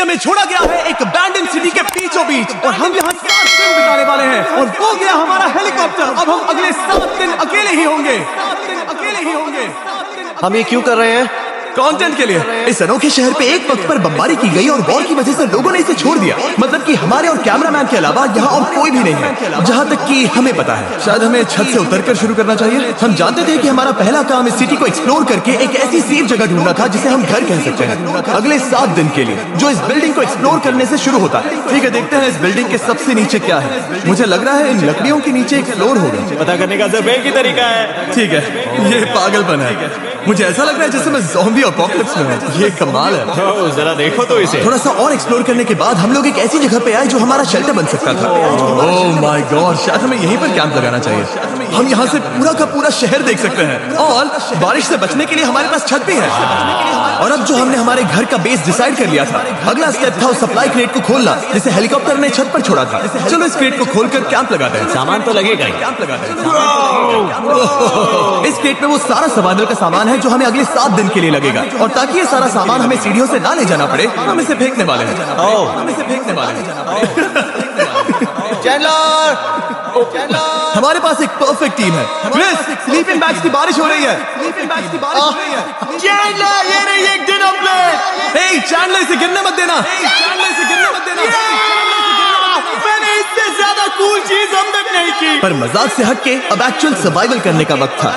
हमें छोड़ा गया है एक अबैंडन सिटी के बीचों बीच और हम यहाँ 7 दिन बिताने वाले हैं और वो गया हमारा हेलीकॉप्टर। अब हम अगले 7 दिन अकेले ही होंगे। हम ये क्यों कर रहे हैं? कंटेंट के लिए। इस अनोखे शहर पे एक वक्त पर बमबारी की गई और वॉर की वजह से लोगों ने इसे छोड़ दिया। मतलब कि हमारे और कैमरामैन के अलावा यहाँ और कोई भी नहीं है, जहाँ तक कि हमें पता है। शायद हमें छत से उतरकर शुरू करना चाहिए। हम जानते थे कि हमारा पहला काम इस सिटी को एक्सप्लोर करके एक ऐसी सेफ जगह ढूंढना था जिसे हम घर कह सकते हैं, अगले 7 दिन के लिए, जो इस बिल्डिंग को एक्सप्लोर करने से शुरू होता है। ठीक है, देखते हैं इस बिल्डिंग के सबसे नीचे क्या है। मुझे लग रहा है इन लकड़ियों के नीचे एक फ्लोर होगा। पता करने का सिर्फ एक ही तरीका है। ठीक है, ये पागलपन है। मुझे ऐसा लग रहा है जैसे मैं ज़ॉम्बी अपोकलिप्स में हूं। ये कमाल है। ओह, जरा देखो तो इसे। थोड़ा सा और एक्सप्लोर करने के बाद हम लोग एक ऐसी जगह पे आए जो हमारा शेल्टर बन सकता था। ओह माय गॉड, शायद हमें यहीं पर कैंप लगाना चाहिए। हम यहाँ से पूरा का पूरा शहर देख सकते हैं और बारिश से बचने के लिए हमारे पास छत भी है। और अब जो हमने हमारे घर का बेस डिसाइड कर लिया था, अगला स्टेप था उस सप्लाई क्रेट को खोलना जिसे हेलीकॉप्टर ने छत पर छोड़ा था। चलो इस क्रेट को खोलकर कैंप लगाते हैं। सामान तो लगेगा ही। कैंप लगाते हैं। इस क्रेट में वो सारा सर्वाइवल का सामान है जो हमें अगले 7 दिन के लिए लगेगा। और ताकि ये सारा सामान हमें सीढ़ियों से ना ले जाना पड़े, हम इसे फेंकने वाले हैं। हमारे पास एक परफेक्ट टीम है। क्रिस, स्लीपिंग बैग्स की बारिश हो रही है। चैंडलर, ये रही एक डिनर प्लेट। हे चैंडलर, इसे गिरने मत देना। मैंने इससे ज्यादा कूल चीज हम तक नहीं की। पर मजाक से हटके अब एक्चुअल सर्वाइवल करने का वक्त था।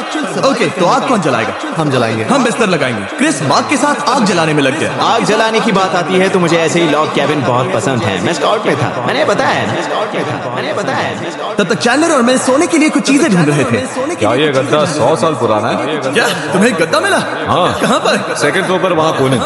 ओके, तो आग कौन जलाएगा? हम जलाएंगे। हम बिस्तर लगाएंगे। क्रिस मार्क के साथ आग जलाने में लग गया। आग जलाने की बात आती है तो मुझे ऐसे ही लॉग कैबिन बहुत पसंद है। मैं स्काउट में था, मैंने बताया। तब तक चैंडलर और मैं सोने के लिए कुछ चीजें ढूंढ रहे थे। क्या ये गद्दा 100 साल पुराना है? क्या तुम्हें गद्दा मिला? हाँ। कहाँ पर? सेकंड फ्लोर पर वहाँ कोने।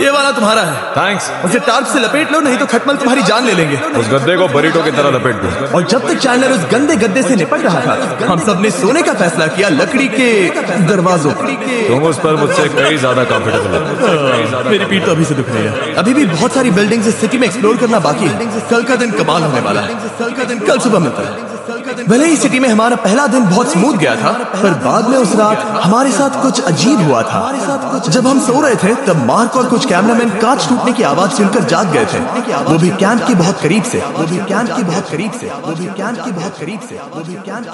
ये वाला तुम्हारा है। थैंक्स। उसे टार्प से लपेट लो, नहीं तो खटमल तुम्हारी जान ले लेंगे। उस गद्दे को बरीटो की तरह लपेट दो। और जब तक चैंडलर उस गंदे गद्दे से निपट रहा था, हम सब ने सोने का फैसला किया लकड़ी के दरवाजों पर। तुम उस पर मुझसे कई ज्यादा कंफर्टेबल हो। मेरी पीठ तो अभी से दुख रही है। अभी भी बहुत सारी बिल्डिंग्स इस सिटी में एक्सप्लोर करना बाकी है। कल का दिन कमाल होने वाला है। कल सुबह मिलता है। भले ही सिटी में हमारा पहला दिन बहुत स्मूथ गया था, पर बाद में उस रात हमारे साथ कुछ अजीब हुआ था। जब हम सो रहे थे तब मार्क और कुछ कैमरामैन कांच टूटने की आवाज सुनकर जाग गए थे। वो भी कैंप की बहुत करीब से।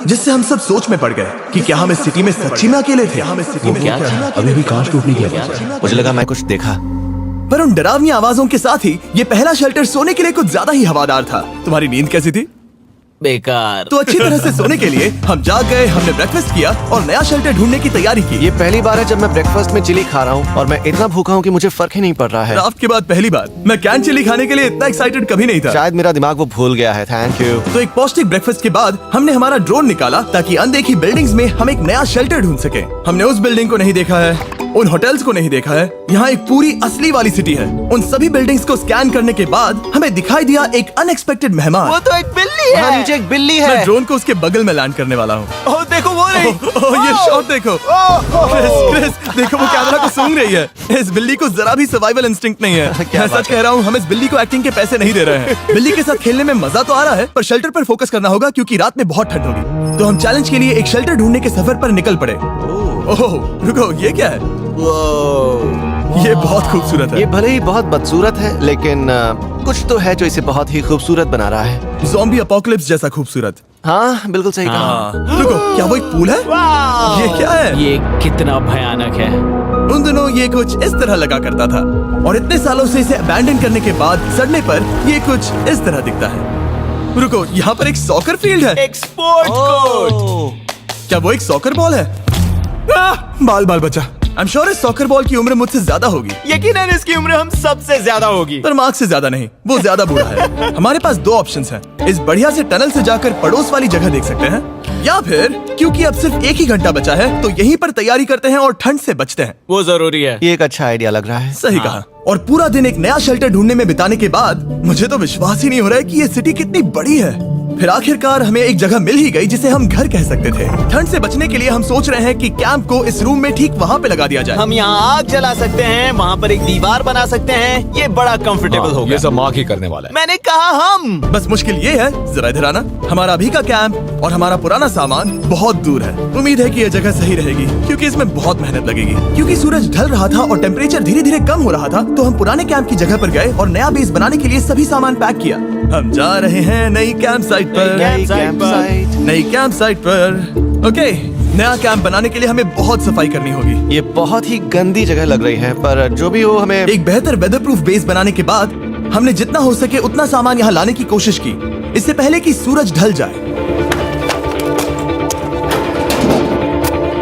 जिससे हम सब सोच में पड़ गए कि क्या हम इस सिटी में सच्ची में अकेले थे। अभी भी कांच टूटने की आवाज। मुझे लगा मैं कुछ देखा। पर उन डरावनी आवाजों के साथ ही ये पहला शेल्टर सोने के लिए कुछ ज्यादा ही हवादार था। तुम्हारी नींद कैसी थी? बेकार। तो अच्छी तरह से सोने के लिए हम जाग गए। हमने ब्रेकफास्ट किया और नया शेल्टर ढूंढने की तैयारी की। ये पहली बार है जब मैं ब्रेकफास्ट में चिली खा रहा हूँ और मैं इतना भूखा हूँ कि मुझे फर्क ही नहीं पड़ रहा है। राफ्ट के बाद पहली बार मैं कैन चिली खाने के लिए इतना एक्साइटेड कभी नहीं था। शायद मेरा दिमाग वो भूल गया है। Thank you. तो एक पौष्टिक ब्रेकफास्ट के बाद हमने हमारा ड्रोन निकाला ताकि अनदेखी बिल्डिंग्स में हम एक नया शेल्टर ढूंढ सके। हमने उस बिल्डिंग को नहीं देखा है, उन होटल्स को नहीं देखा है। यहाँ एक पूरी असली वाली सिटी है। उन सभी बिल्डिंग्स को स्कैन करने के बाद हमें दिखाई दिया एक अनएक्सपेक्टेड मेहमान। वो तो एक बिल्ली वहाँ है। नीचे एक बिल्ली मैं है। ड्रोन को उसके बगल में लैंड करने वाला हूँ। ओह, देखो वो रही। ये शॉट देखो। क्रिस, देखो वो कैमरा को सूंघ रही है। इस बिल्ली को जरा भी सर्वाइवल इंस्टिंक्ट नहीं है। मैं सच कह रहा हूँ, हम इस बिल्ली को एक्टिंग के पैसे नहीं दे रहे हैं। बिल्ली के साथ खेलने में मजा तो आ रहा है, पर शेल्टर पर फोकस करना होगा क्योंकि रात में बहुत ठंड होगी। तो हम चैलेंज के लिए एक शेल्टर ढूंढने के सफर पर निकल पड़े। ओह रुको, ये क्या है? ये बहुत खूबसूरत है। ये भले ही बहुत बदसूरत है, लेकिन कुछ तो है जो इसे बहुत ही खूबसूरत बना रहा है। ज़ॉम्बी अपोकलिप्स जैसा खूबसूरत। हाँ, बिल्कुल सही कहा। रुको, क्या वो एक पूल है? ये क्या है? ये कितना भयानक है। उन दिनों ये कुछ इस तरह लगा करता था और इतने सालों से इसे अबैंडन करने के बाद सड़ने पर ये कुछ इस तरह दिखता है। रुको, यहाँ पर एक सॉकर फील्ड है। एक स्पोर्ट्स कोर्ट। क्या वो एक सॉकर बॉल है? बाल बचा। I'm sure इस सॉकर बॉल की उम्र मुझसे ज्यादा होगी। यकीनन इसकी उम्र हम सबसे ज्यादा होगी। पर मार्क से ज्यादा नहीं, वो ज्यादा बूढ़ा है। हमारे पास 2 ऑप्शंस हैं। इस बढ़िया से टनल से जाकर पड़ोस वाली जगह देख सकते हैं, या फिर क्योंकि अब सिर्फ 1 ही घंटा बचा है तो यहीं पर तैयारी करते हैं और ठंड से बचते हैं। वो जरूरी है। ये एक अच्छा आइडिया लग रहा है। सही कहा। और पूरा दिन एक नया शेल्टर ढूंढने में बिताने के बाद मुझे तो विश्वास ही नहीं हो रहा है कि ये सिटी कितनी बड़ी है। फिर आखिरकार हमें एक जगह मिल ही गई जिसे हम घर कह सकते थे। ठंड से बचने के लिए हम सोच रहे हैं कि कैंप को इस रूम में ठीक वहाँ पे लगा दिया जाए। हम यहाँ आग जला सकते हैं, वहाँ पर एक दीवार बना सकते हैं। ये बड़ा कंफर्टेबल होगा। ये सब मार्क ही करने वाला है। मैंने कहा हम। बस मुश्किल ये है, जरा इधर आना, हमारा अभी का कैंप और हमारा पुराना सामान बहुत दूर है। उम्मीद है कि यह जगह सही रहेगी क्योंकि इसमें बहुत मेहनत लगेगी। क्योंकि सूरज ढल रहा था और टेम्परेचर धीरे धीरे कम हो रहा था, तो हम पुराने कैंप की जगह पर गए और नया बेस बनाने के लिए सभी सामान पैक किया। हम जा रहे हैं नई कैंप साइट पर। नई कैंप साइट पर। ओके, नया कैंप बनाने के लिए हमें बहुत सफाई करनी होगी। ये बहुत ही गंदी जगह लग रही है, पर जो भी हो हमें एक बेहतर वेदर प्रूफ बेस बनाने के बाद हमने जितना हो सके उतना सामान यहाँ लाने की कोशिश की, इससे पहले कि सूरज ढल जाए।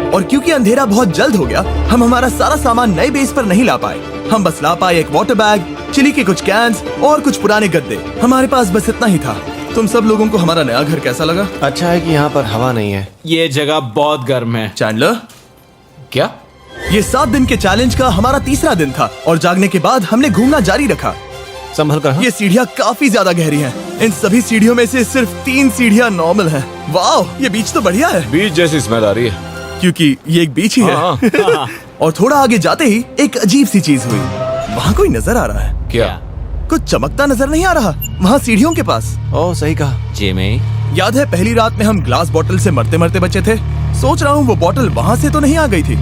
और क्योंकि अंधेरा बहुत जल्द हो गया, हम हमारा सारा सामान नए बेस पर नहीं ला पाए। हम बस ला पाए एक वाटर बैग, चिली के कुछ कैंस और कुछ पुराने गद्दे। हमारे पास बस इतना ही था। तुम सब लोगों को हमारा नया घर कैसा लगा? अच्छा है कि यहाँ पर हवा नहीं है। ये जगह बहुत गर्म है। चैंडलर, क्या? ये 7 दिन के चैलेंज का हमारा तीसरा दिन था और जागने के बाद हमने घूमना जारी रखा। संभल कर। ये सीढ़ियाँ काफी ज्यादा गहरी हैं। इन सभी सीढ़ियों में से सिर्फ 3 सीढ़ियाँ नॉर्मल हैं। वाह, ये बीच तो बढ़िया है बीच जैसी स्मेल आ रही है। क्योंकि ये एक बीच ही है। हाँ। और थोड़ा आगे जाते ही एक अजीब सी चीज हुई। वहाँ कोई नजर आ रहा है। क्या? कुछ चमकता नजर नहीं आ रहा वहाँ सीढ़ियों के पास। ओह, सही कहा। जिमी, याद है पहली रात में हम ग्लास बॉटल से मरते मरते बचे थे? सोच रहा हूँ वो बॉटल वहाँ से तो नहीं आ गई थी।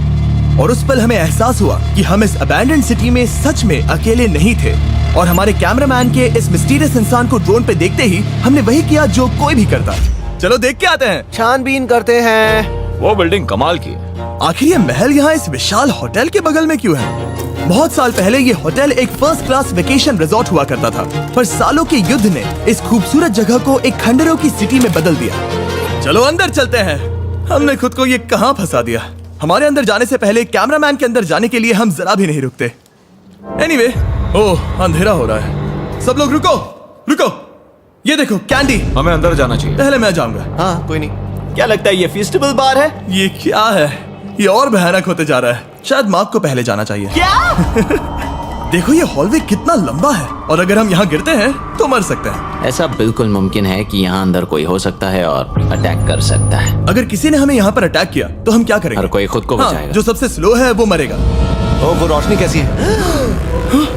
और उस पल हमें एहसास हुआ कि हम इस अबैंडन्ड सिटी में सच में अकेले नहीं थे। और हमारे कैमरामैन के इस मिस्टीरियस इंसान को ड्रोन पे देखते ही हमने वही किया जो कोई भी करता। चलो देख के आते हैं। छानबीन करते हैं। वो बिल्डिंग कमाल की है। आखिर ये महल यहाँ इस विशाल होटल के बगल में क्यों है? बहुत साल पहले ये होटल एक फर्स्ट क्लास वेकेशन रिजॉर्ट हुआ करता था, पर सालों के युद्ध ने इस खूबसूरत जगह को एक खंडरों की सिटी में बदल दिया। चलो अंदर चलते हैं। हमने खुद को ये कहाँ फंसा दिया। हमारे अंदर जाने से पहले कैमरामैन के अंदर जाने के लिए हम जरा भी नहीं रुकते। एनीवे, ओह अंधेरा हो रहा है। सब लोग रुको रुको, ये देखो कैंडी। हमें अंदर जाना चाहिए। पहले मैं जाऊंगा। हाँ, कोई नहीं। क्या लगता है ये फेस्टिवल बार है? ये क्या है? ये और भयानक होते जा रहा है। शायद मार्क को पहले जाना चाहिए। क्या? देखो ये हॉलवे कितना लंबा है और अगर हम यहाँ गिरते हैं तो मर सकते हैं। ऐसा बिल्कुल मुमकिन है कि यहाँ अंदर कोई हो सकता है और अटैक कर सकता है। अगर किसी ने हमें यहाँ पर अटैक किया तो हम क्या करेंगे? हर कोई खुद को हाँ, बचाएगा। जो सबसे स्लो है वो मरेगा। ओह, वो रोशनी कैसी है?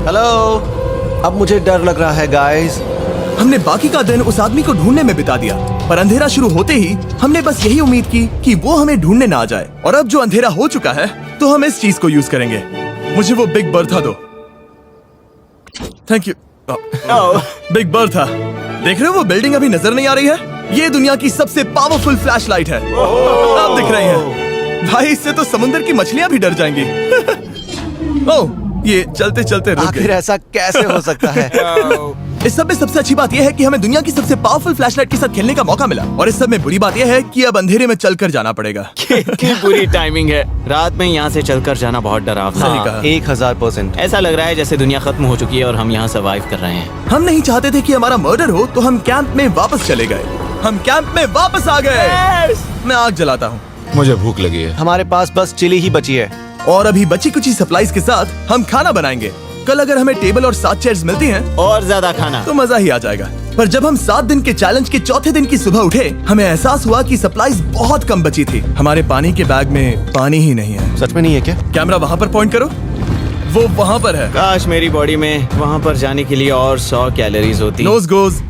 हेलो, अब मुझे डर लग रहा है गाइस। हमने बाकी का दिन उस आदमी को ढूंढने में बिता दिया, पर अंधेरा शुरू होते ही हमने बस यही उम्मीद की कि वो हमें ढूंढने ना आ जाए। और अब जो अंधेरा हो चुका है तो हम इस चीज को यूज करेंगे। मुझे वो बिग बर्था दो। Thank you. बिग बर्था, देख रहे हो वो बिल्डिंग अभी नजर नहीं आ रही है? ये दुनिया की सबसे पावरफुल फ्लैशलाइट है। आप दिख रही हैं। भाई इससे तो समुद्र की मछलियां भी डर जाएंगी। ओह, ये चलते चलते रुक आखिर गई। ऐसा कैसे हो सकता है? इस सब में सबसे अच्छी बात यह है कि हमें दुनिया की सबसे पावरफुल फ्लैशलाइट के साथ खेलने का मौका मिला। और इस सब में बुरी बात यह है कि अब अंधेरे में चलकर जाना पड़ेगा। कितनी बुरी टाइमिंग है। रात में यहाँ से चलकर जाना बहुत डरावना सही है। कहा। 1000%। ऐसा लग रहा है जैसे दुनिया खत्म हो चुकी है और हम यहाँ सर्वाइव कर रहे हैं। हम नहीं चाहते थे कि हमारा मर्डर हो, तो हम कैंप में वापस चले गए। हम कैंप में वापस आ गए। मैं आग जलाता हूँ। मुझे भूख लगी है। हमारे पास बस चिली ही बची है। और अभी बची कुची सप्लाईज के साथ हम खाना बनाएंगे। कल अगर हमें टेबल और 7 चेयर्स मिलती हैं और ज्यादा खाना तो मजा ही आ जाएगा। पर जब हम 7 दिन के चैलेंज के चौथे दिन की सुबह उठे, हमें एहसास हुआ कि सप्लाईज बहुत कम बची थी। हमारे पानी के बैग में पानी ही नहीं है। सच में नहीं है क्या? कैमरा वहाँ पर पॉइंट करो। वो वहाँ पर है। काश मेरी बॉडी में वहाँ पर जाने के लिए और 100 कैलोरीज होती। नोज गोज।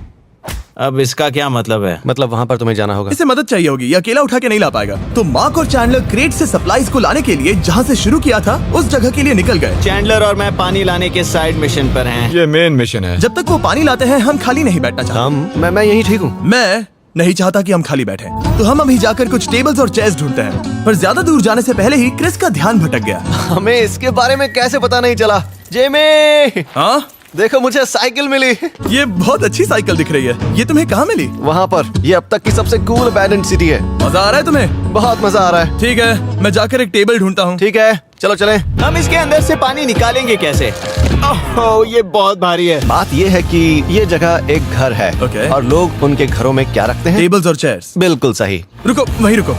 अब इसका क्या मतलब है? मतलब वहाँ पर तुम्हें जाना होगा। इसे मदद चाहिए होगी, ये अकेला उठा के नहीं ला पाएगा। तो मार्क और चैंडलर क्रेट से सप्लाईज को लाने के लिए जहाँ से शुरू किया था उस जगह के लिए निकल गए। चैंडलर और मैं पानी लाने के साइड मिशन पर हैं। ये मेन मिशन है। जब तक वो पानी लाते हैं हम खाली नहीं बैठना चाहते। मैं यही ठीक हूँ। मैं नहीं चाहता कि हम खाली बैठे, तो हम अभी जाकर कुछ टेबल्स और चेयर्स ढूंढते हैं। पर ज्यादा दूर जाने से पहले ही क्रिस का ध्यान भटक गया। हमें इसके बारे में कैसे पता नहीं चला? जेमी, हाँ, देखो मुझे साइकिल मिली। ये बहुत अच्छी साइकिल दिख रही है। ये तुम्हें कहाँ मिली? वहाँ पर। ये अब तक की सबसे कूल अबैंडन्ड सिटी है। मजा आ रहा है तुम्हें? बहुत मजा आ रहा है। ठीक है, मैं जाकर एक टेबल ढूंढता हूँ। ठीक है, चलो चलें। हम इसके अंदर से पानी निकालेंगे कैसे? ओह, ये बहुत भारी है। बात ये है कि ये जगह एक घर है। Okay. और लोग उनके घरों में क्या रखते हैं? टेबल्स और चेयर्स। बिल्कुल सही। रुको, वहीं रुको।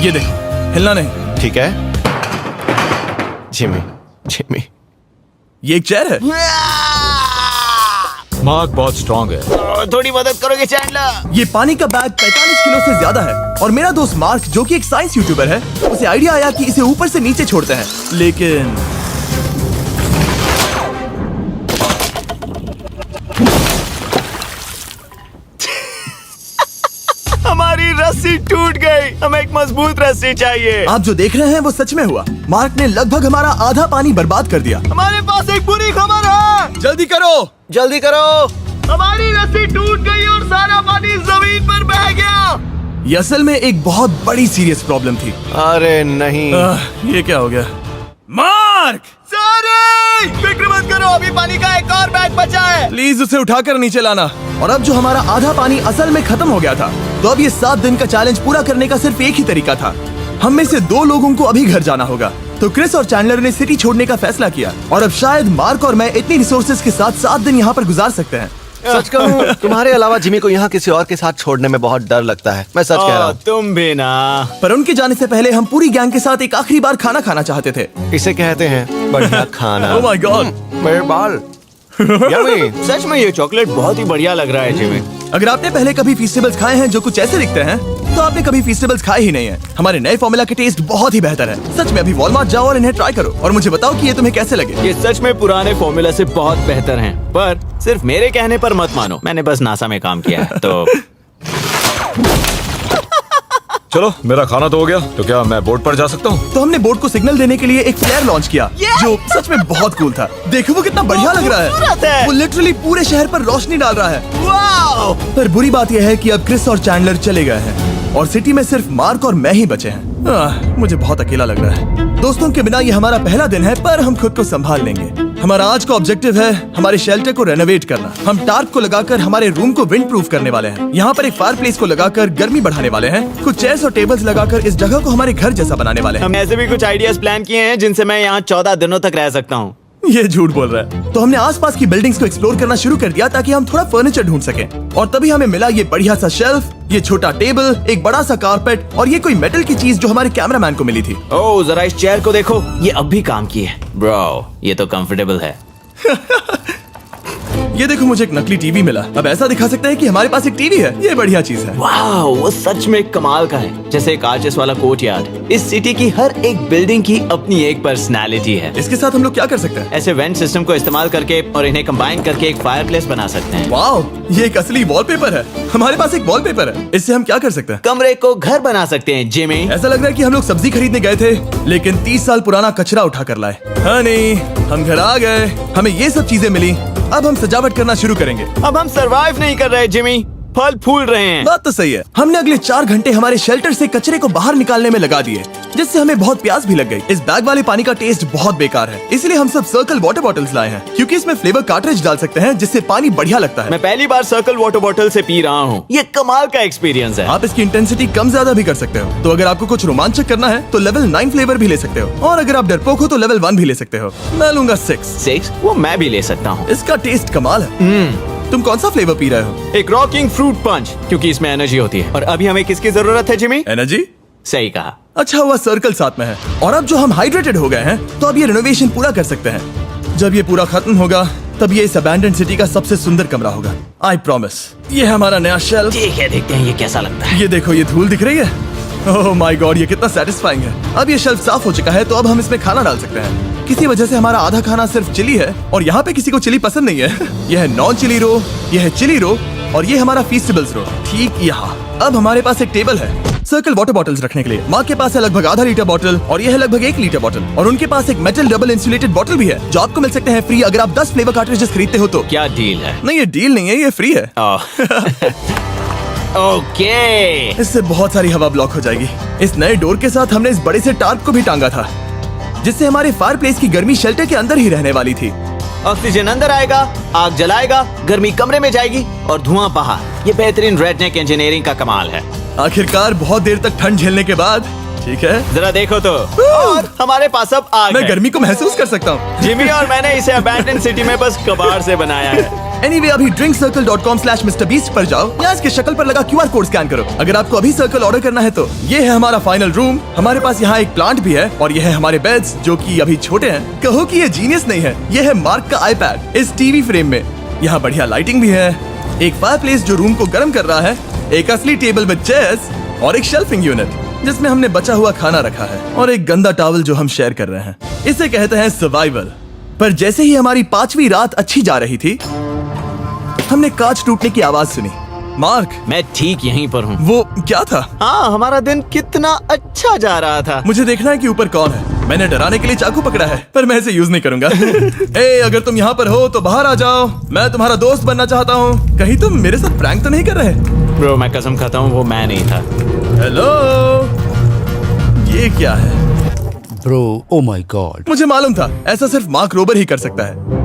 ये देखो, हिलना नहीं। ठीक है। Jimmy, Jimmy. ये एक चेयर है। मार्क बहुत स्ट्रांग है। थोड़ी मदद करोगे चैंडलर? ये पानी का बैग 45 किलो से ज्यादा है और मेरा दोस्त मार्क जो कि एक साइंस यूट्यूबर है, उसे आइडिया आया कि इसे ऊपर से नीचे छोड़ते हैं, लेकिन हमारी रस्सी टूट गई। हमें एक मजबूत रस्सी चाहिए। आप जो देख रहे हैं वो सच में हुआ। मार्क ने लगभग हमारा आधा पानी बर्बाद कर दिया। हमारे पास एक बुरी खबर है। जल्दी करो। जल्दी करो। हमारी रस्सी टूट गई और सारा पानी जमीन पर बह गया। ये असल में एक बहुत बड़ी सीरियस प्रॉब्लम थी। अरे नहीं। ये क्या हो गया? मार्क, सारे फिक्र मत करो, अभी पानी का एक और बैग बचा है। प्लीज उसे उठाकर नीचे लाना। और अब जो हमारा आधा पानी असल में खत्म हो गया था, तो अब ये 7 दिन का चैलेंज पूरा करने का सिर्फ एक ही तरीका था। हम में से 2 लोगों को अभी घर जाना होगा। तो क्रिस और चैंडलर ने सिटी छोड़ने का फैसला किया और अब शायद मार्क और मैं इतनी रिसोर्सेज के साथ 7 दिन यहाँ पर गुजार सकते हैं। सच कहूँ, तुम्हारे अलावा जिमी को यहाँ किसी और के साथ छोड़ने में बहुत डर लगता है। मैं सच कह रहा हूँ। तुम भी ना। पर उनके जाने से पहले हम पूरी गैंग के साथ एक आखिरी बार खाना खाना चाहते थे। इसे कहते हैं बढ़िया खाना। ओह माय गॉड, मेरे बाल। यम्मी। सच में ये चॉकलेट बहुत ही बढ़िया लग रहा है जिमी। अगर आपने पहले कभी फीस्टेबल्स खाए हैं जो कुछ ऐसे दिखते हैं, तो आपने कभी फीस्टेबल्स खाए ही नहीं है। हमारे नए फॉर्मूला के टेस्ट बहुत ही बेहतर है। सच में अभी वॉलमार्ट जाओ और इन्हें ट्राई करो और मुझे बताओ कि ये तुम्हें कैसे लगे। ये सच में पुराने फॉर्मूला से बहुत बेहतर हैं, पर सिर्फ मेरे कहने पर मत मानो। मैंने बस नासा में काम किया है तो। चलो मेरा खाना तो हो गया, तो क्या मैं बोट पर जा सकता हूँ? तो हमने बोट को सिग्नल देने के लिए एक फ्लेयर लॉन्च किया, जो सच में बहुत कूल था। देखो वो कितना बढ़िया लग रहा खूबसूरत है। है। वो लिटरली पूरे शहर पर रोशनी डाल रहा है। वाओ! पर बुरी बात यह है कि अब क्रिस और चैंडलर चले गए हैं और सिटी में सिर्फ मार्क और मैं ही बचे हैं। मुझे बहुत अकेला लग रहा है। दोस्तों के बिना ये हमारा पहला दिन है, पर हम खुद को संभाल लेंगे। हमारा आज का ऑब्जेक्टिव है हमारे शेल्टर को रेनोवेट करना। हम टार्प को लगाकर हमारे रूम को विंड प्रूफ करने वाले हैं। यहाँ पर एक फायर प्लेस को लगाकर गर्मी बढ़ाने वाले हैं। कुछ चेयर्स और टेबल्स लगाकर इस जगह को हमारे घर जैसा बनाने वाले हैं। हम ऐसे भी कुछ आइडियाज प्लान किए हैं जिनसे मैं यहाँ 14 दिनों तक रह सकता हूँ। ये झूठ बोल रहा है। तो हमने आसपास की बिल्डिंग्स को एक्सप्लोर करना शुरू कर दिया ताकि हम थोड़ा फर्नीचर ढूंढ सकें। और तभी हमें मिला ये बढ़िया सा शेल्फ, ये छोटा टेबल, एक बड़ा सा कारपेट और ये कोई मेटल की चीज जो हमारे कैमरामैन को मिली थी। ओह, जरा इस चेयर को देखो, ये अब भी काम की है। ब्रो, ये तो कंफर्टेबल है। ये देखो, मुझे एक नकली टीवी मिला। अब ऐसा दिखा सकते हैं कि हमारे पास एक टीवी है। ये बढ़िया चीज है। वाओ, वो सच में कमाल का है। जैसे एक आर्चेस वाला कोर्टयार्ड। इस सिटी की हर एक बिल्डिंग की अपनी एक पर्सनालिटी है। इसके साथ हम लोग क्या कर सकते हैं? ऐसे वेंट सिस्टम को इस्तेमाल करके और इन्हें कंबाइन करके एक फायरप्लेस बना सकते हैं। वाओ, ये एक असली वॉलपेपर है। हमारे पास एक वॉलपेपर है। इससे हम क्या कर सकते हैं? कमरे को घर बना सकते हैं जिमी। ऐसा लग रहा है कि हम लोग सब्जी खरीदने गए थे, लेकिन 30 साल पुराना कचरा उठा कर लाए। हाँ नहीं, हम घर आ गए, हमें ये सब चीजें मिली। अब हम सजावट करना शुरू करेंगे। अब हम सरवाइव नहीं कर रहे जिमी, फल फूल रहे हैं। बात तो सही है। हमने अगले 4 घंटे हमारे शेल्टर से कचरे को बाहर निकालने में लगा दिए, जिससे हमें बहुत प्यास भी लग गई। इस बैग वाले पानी का टेस्ट बहुत बेकार है, इसलिए हम सब सर्कल वाटर बॉटल्स लाए हैं, क्योंकि इसमें फ्लेवर कार्ट्रिज डाल सकते हैं, जिससे पानी बढ़िया लगता है। मैं पहली बार सर्कल वाटर बॉटल से पी रहा हूँ। ये कमाल का एक्सपीरियंस है। आप इसकी इंटेंसिटी कम ज्यादा भी कर सकते हो। तो अगर आपको कुछ रोमांचक करना है तो लेवल 9 फ्लेवर भी ले सकते हो, और अगर आप डरपोक हो तो लेवल 1 भी ले सकते हो। मैं लूंगा 6। वो मैं भी ले सकता हूँ। इसका टेस्ट कमाल है। तुम कौन सा फ्लेवर पी रहे हो? एक रॉकिंग फ्रूट पंच, क्योंकि इसमें एनर्जी होती है। और अभी हमें किसकी जरूरत है जिमी? एनर्जी? सही कहा। अच्छा हुआ सर्कल साथ में है। और अब जो हम हाइड्रेटेड हो गए हैं, तो अब ये रिनोवेशन पूरा कर सकते हैं। जब ये पूरा खत्म होगा, तब ये इस अबैंडन्ड सिटी का सबसे सुंदर कमरा होगा। I promise. ये है हमारा नया शेल्फ। ठीक है, देखते हैं ये कैसा लगता है। ये देखो, ये धूल दिख रही है। ओह माय गॉड, ये कितना सेटिस्फाइंग है। अब ये शेल्फ साफ हो चुका है, तो अब हम इसमें खाना डाल सकते हैं। किसी वजह से हमारा आधा खाना सिर्फ चिली है, और यहाँ पे किसी को चिली पसंद नहीं है। यह है नॉन चिली रो, यह है चिली रो, और ये हमारा फीस्टेबल्स रो ठीक यहाँ। अब हमारे पास एक टेबल है सर्कल वाटर बॉटल्स रखने के लिए। माँ के पास है लगभग आधा लीटर बॉटल, और यह है लगभग 1 लीटर बॉटल, और उनके पास एक मेटल डबल इंसुलेटेड बॉटल भी है, जो आपको मिल सकते हैं फ्री अगर आप 10 फ्लेवर कार्ट्रिजेस खरीदते हो तो। क्या डील है? नहीं, ये डील नहीं है, ये फ्री है। ओके। इससे बहुत सारी हवा ब्लॉक हो जाएगी। इस नए डोर के साथ हमने इस बड़े से टार्प को भी टांगा था, जिससे हमारे फायर प्लेस की गर्मी शेल्टर के अंदर ही रहने वाली थी। ऑक्सीजन अंदर आएगा, आग जलाएगा, गर्मी कमरे में जाएगी और धुआं बाहर। ये बेहतरीन रेडनेक इंजीनियरिंग का कमाल है। आखिरकार बहुत देर तक ठंड झेलने के बाद, ठीक है, जरा देखो तो। और हमारे पास अब आग मैं है। गर्मी को महसूस कर सकता हूँ। जिमी और मैंने इसे अबैंडन सिटी में बस कबाड़ से बनाया है। Anyway, अभी drinkcircle.com/MrBeast पर जाओ या इसके शक्ल पर लगा QR कोड स्कैन करो। अगर आपको अभी सर्कल ऑर्डर करना है तो ये है हमारा फाइनल रूम। हमारे पास यहाँ एक प्लांट भी है, और ये है हमारे बेड्स जो कि अभी छोटे हैं। कहो कि ये जीनियस नहीं है, ये है मार्क का iPad इस टीवी फ्रेम में। यहाँ बढ़िया लाइटिंग भी है, एक फायरप्लेस जो रूम को गर्म कर रहा है, एक असली टेबल विद चेयर्स और एक शेल्फिंग यूनिट जिसमें हमने बचा हुआ खाना रखा है, और एक गंदा टॉवल जो हम शेयर कर रहे हैं। इसे कहते हैं सर्वाइवल। पर जैसे ही हमारी 5वीं रात अच्छी जा रही थी, हमने कांच टूटने की आवाज सुनी। मार्क, मैं ठीक यहीं पर हूँ। वो क्या था? हाँ, हमारा दिन कितना अच्छा जा रहा था। मुझे देखना है कि ऊपर कौन है। मैंने डराने के लिए चाकू पकड़ा है, पर मैं इसे यूज नहीं करूंगा। ए, अगर तुम यहाँ पर हो तो बाहर आ जाओ, मैं तुम्हारा दोस्त बनना चाहता हूँ। कहीं तुम मेरे साथ प्रैंक तो नहीं कर रहे? ब्रो, मैं कसम खाता हूँ वो मैं नहीं था। हेलो, ये क्या है? Bro, oh my God. मुझे मालूम था ऐसा सिर्फ मार्क रोबर ही कर सकता है।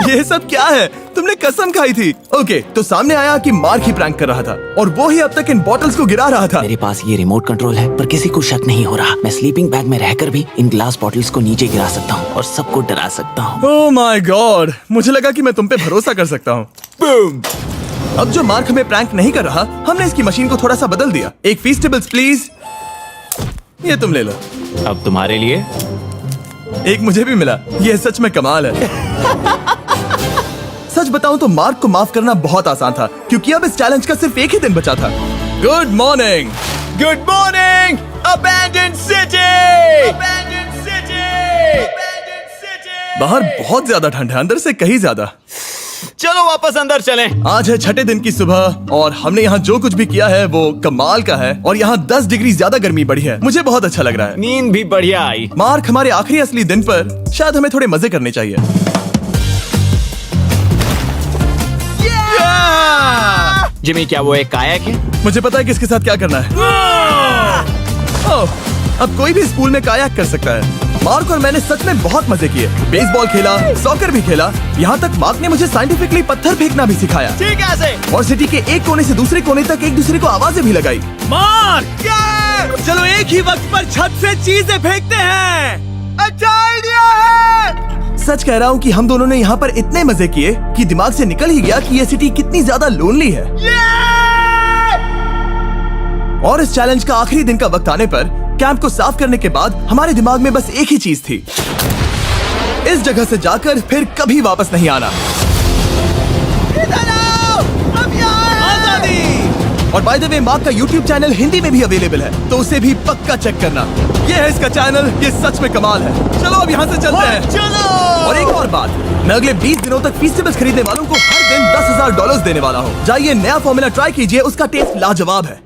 ये सब क्या है? तुमने कसम खाई थी। ओके, तो सामने आया कि मार्क ही प्रैंक कर रहा था, और वो ही अब तक इन बॉटल्स को गिरा रहा था। मेरे पास ये रिमोट कंट्रोल है, पर किसी को शक नहीं हो रहा। मैं स्लीपिंग बैग में रहकर भी इन ग्लास बॉटल्स को नीचे गिरा सकता हूँ और सबको डरा सकता हूँ। ओह माय गॉड, मुझे लगा कि मैं तुम पे भरोसा कर सकता हूँ। बूम! अब जो मार्क हमें प्रैंक नहीं कर रहा, हमने इसकी मशीन को थोड़ा सा बदल दिया। एक फीस्टेबल्स प्लीज, ये तुम ले लो। अब तुम्हारे लिए एक मुझे भी मिला। ये सच में कमाल है। सच बताऊं तो मार्क को माफ करना बहुत आसान था, क्योंकि अब इस चैलेंज का सिर्फ एक ही दिन बचा था। Good morning, good morning, abandoned city. बाहर बहुत ज्यादा ठंड है, अंदर से कहीं ज्यादा। चलो वापस अंदर चलें। आज है 6ठे दिन की सुबह, और हमने यहाँ जो कुछ भी किया है वो कमाल का है, और यहाँ 10 डिग्री ज्यादा गर्मी बढ़ी है। मुझे बहुत अच्छा लग रहा है। नींद भी बढ़िया आई। मार्क, हमारे आखिरी असली दिन पर शायद हमें थोड़े मजे करने चाहिए। जिमी, क्या वो एक कायाक है? मुझे पता है किसके साथ क्या करना है। ओह, अब कोई भी स्कूल में कायाक कर सकता है। मार्क और मैंने सच में बहुत मजे किए। बेसबॉल खेला, सॉकर भी खेला, यहाँ तक मार्क ने मुझे साइंटिफिकली पत्थर फेंकना भी सिखाया। ठीक है। और सिटी के एक कोने से दूसरे कोने तक एक दूसरे को आवाजें भी लगाई। मार्क, चलो एक ही वक्त पर छत से चीजें फेंकते हैं। अच्छा आइडिया है। सच कह रहा हूँ कि हम दोनों ने यहाँ पर इतने मजे किए कि दिमाग से निकल ही गया कि ये सिटी कितनी ज्यादा लोनली है। और इस चैलेंज का आखिरी दिन का वक्त आने पर कैंप को साफ करने के बाद हमारे दिमाग में बस एक ही चीज थी, इस जगह से जाकर फिर कभी वापस नहीं आना। और बाय द वे, मार्क का YouTube चैनल हिंदी में भी अवेलेबल है, तो उसे भी पक्का चेक करना। ये है इसका चैनल, ये सच में कमाल है। चलो अब यहाँ से चलते हैं। चलो। और एक और बात, मैं अगले 20 दिनों तक फीस्टेबल्स खरीदने वालों को हर दिन $10,000 देने वाला हूँ। जाइए, नया फॉर्मूला ट्राई कीजिए, उसका टेस्ट लाजवाब है।